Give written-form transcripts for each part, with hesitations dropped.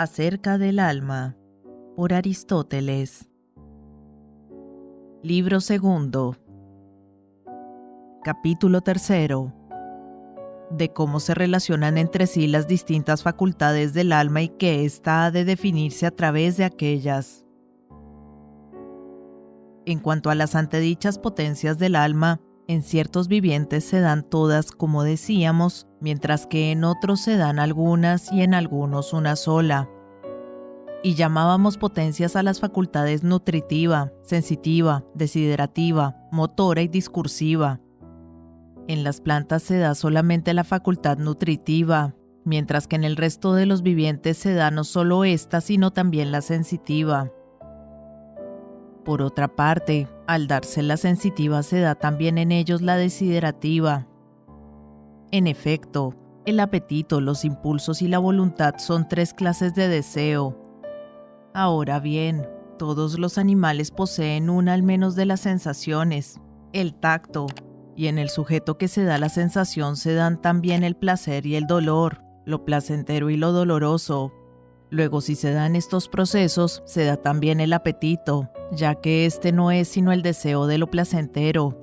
Acerca del alma, por Aristóteles. Libro segundo. Capítulo tercero. De cómo se relacionan entre sí las distintas facultades del alma y que ésta ha de definirse a través de aquellas. En cuanto a las antedichas potencias del alma, en ciertos vivientes se dan todas, como decíamos, mientras que en otros se dan algunas y en algunos una sola. Y llamábamos potencias a las facultades nutritiva, sensitiva, desiderativa, motora y discursiva. En las plantas se da solamente la facultad nutritiva, mientras que en el resto de los vivientes se da no solo esta, sino también la sensitiva. Por otra parte, al darse la sensitiva se da también en ellos la desiderativa. En efecto, el apetito, los impulsos y la voluntad son tres clases de deseo. Ahora bien, todos los animales poseen una al menos de las sensaciones, el tacto, y en el sujeto que se da la sensación se dan también el placer y el dolor, lo placentero y lo doloroso. Luego, si se dan estos procesos, se da también el apetito, ya que este no es sino el deseo de lo placentero.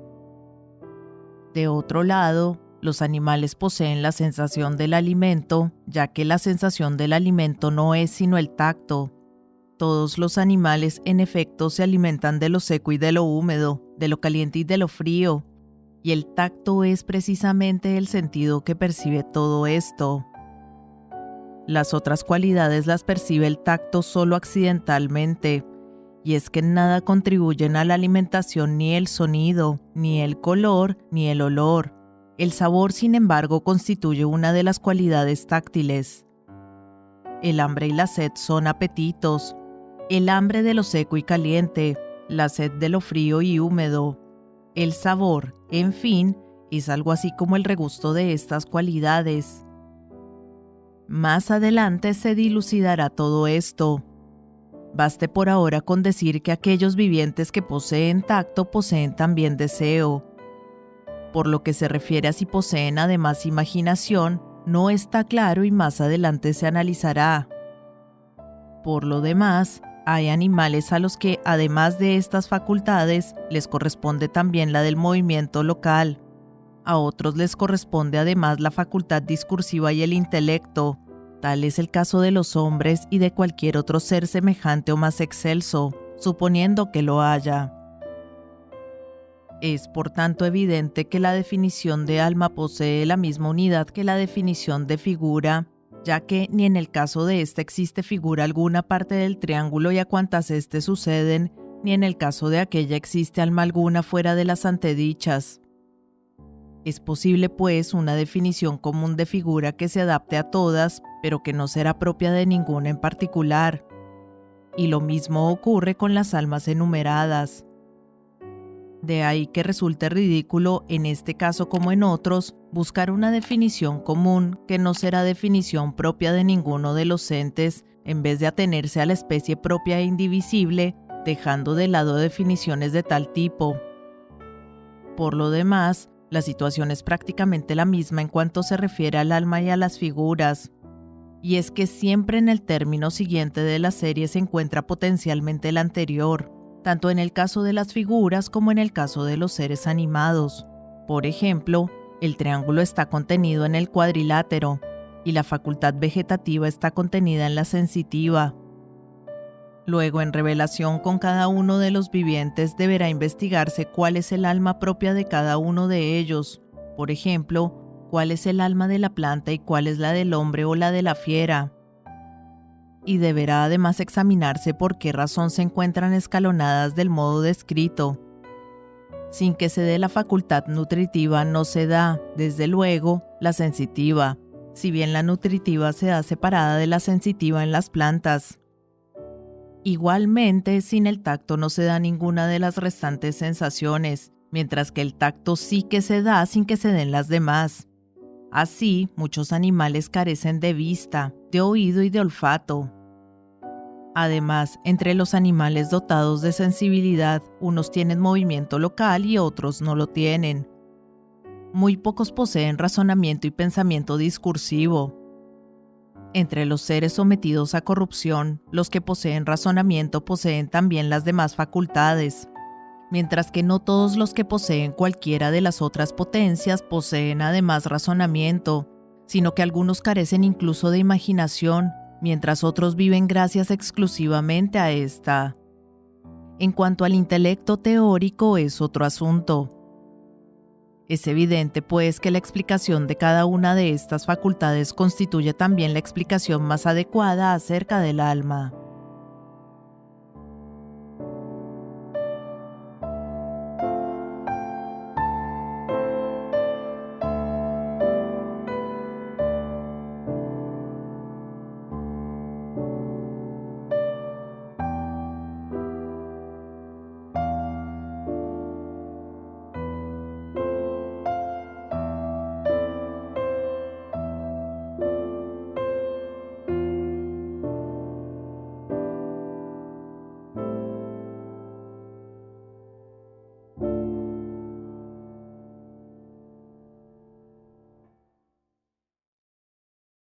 De otro lado, los animales poseen la sensación del alimento, ya que la sensación del alimento no es sino el tacto. Todos los animales, en efecto, se alimentan de lo seco y de lo húmedo, de lo caliente y de lo frío, y el tacto es precisamente el sentido que percibe todo esto. Las otras cualidades las percibe el tacto solo accidentalmente, y es que en nada contribuyen a la alimentación ni el sonido, ni el color, ni el olor. El sabor, sin embargo, constituye una de las cualidades táctiles. El hambre y la sed son apetitos, el hambre de lo seco y caliente, la sed de lo frío y húmedo. El sabor, en fin, es algo así como el regusto de estas cualidades. Más adelante se dilucidará todo esto. Baste por ahora con decir que aquellos vivientes que poseen tacto poseen también deseo. Por lo que se refiere a si poseen además imaginación, no está claro y más adelante se analizará. Por lo demás, hay animales a los que, además de estas facultades, les corresponde también la del movimiento local. A otros les corresponde además la facultad discursiva y el intelecto. Tal es el caso de los hombres y de cualquier otro ser semejante o más excelso, suponiendo que lo haya. Es por tanto evidente que la definición de alma posee la misma unidad que la definición de figura, ya que ni en el caso de ésta existe figura alguna parte del triángulo y a cuantas éste suceden, ni en el caso de aquella existe alma alguna fuera de las antedichas. Es posible, pues, una definición común de figura que se adapte a todas, pero que no será propia de ninguna en particular. Y lo mismo ocurre con las almas enumeradas. De ahí que resulte ridículo, en este caso como en otros, buscar una definición común que no será definición propia de ninguno de los entes, en vez de atenerse a la especie propia e indivisible, dejando de lado definiciones de tal tipo. Por lo demás, la situación es prácticamente la misma en cuanto se refiere al alma y a las figuras. Y es que siempre en el término siguiente de la serie se encuentra potencialmente el anterior, tanto en el caso de las figuras como en el caso de los seres animados. Por ejemplo, el triángulo está contenido en el cuadrilátero, y la facultad vegetativa está contenida en la sensitiva. Luego, en revelación con cada uno de los vivientes, deberá investigarse cuál es el alma propia de cada uno de ellos. Por ejemplo, cuál es el alma de la planta y cuál es la del hombre o la de la fiera. Y deberá además examinarse por qué razón se encuentran escalonadas del modo descrito. Sin que se dé la facultad nutritiva no se da, desde luego, la sensitiva, si bien la nutritiva se da separada de la sensitiva en las plantas. Igualmente, sin el tacto no se da ninguna de las restantes sensaciones, mientras que el tacto sí que se da sin que se den las demás. Así, muchos animales carecen de vista, de oído y de olfato. Además, entre los animales dotados de sensibilidad, unos tienen movimiento local y otros no lo tienen. Muy pocos poseen razonamiento y pensamiento discursivo. Entre los seres sometidos a corrupción, los que poseen razonamiento poseen también las demás facultades, mientras que no todos los que poseen cualquiera de las otras potencias poseen además razonamiento, sino que algunos carecen incluso de imaginación, mientras otros viven gracias exclusivamente a esta. En cuanto al intelecto teórico es otro asunto. Es evidente, pues, que la explicación de cada una de estas facultades constituye también la explicación más adecuada acerca del alma.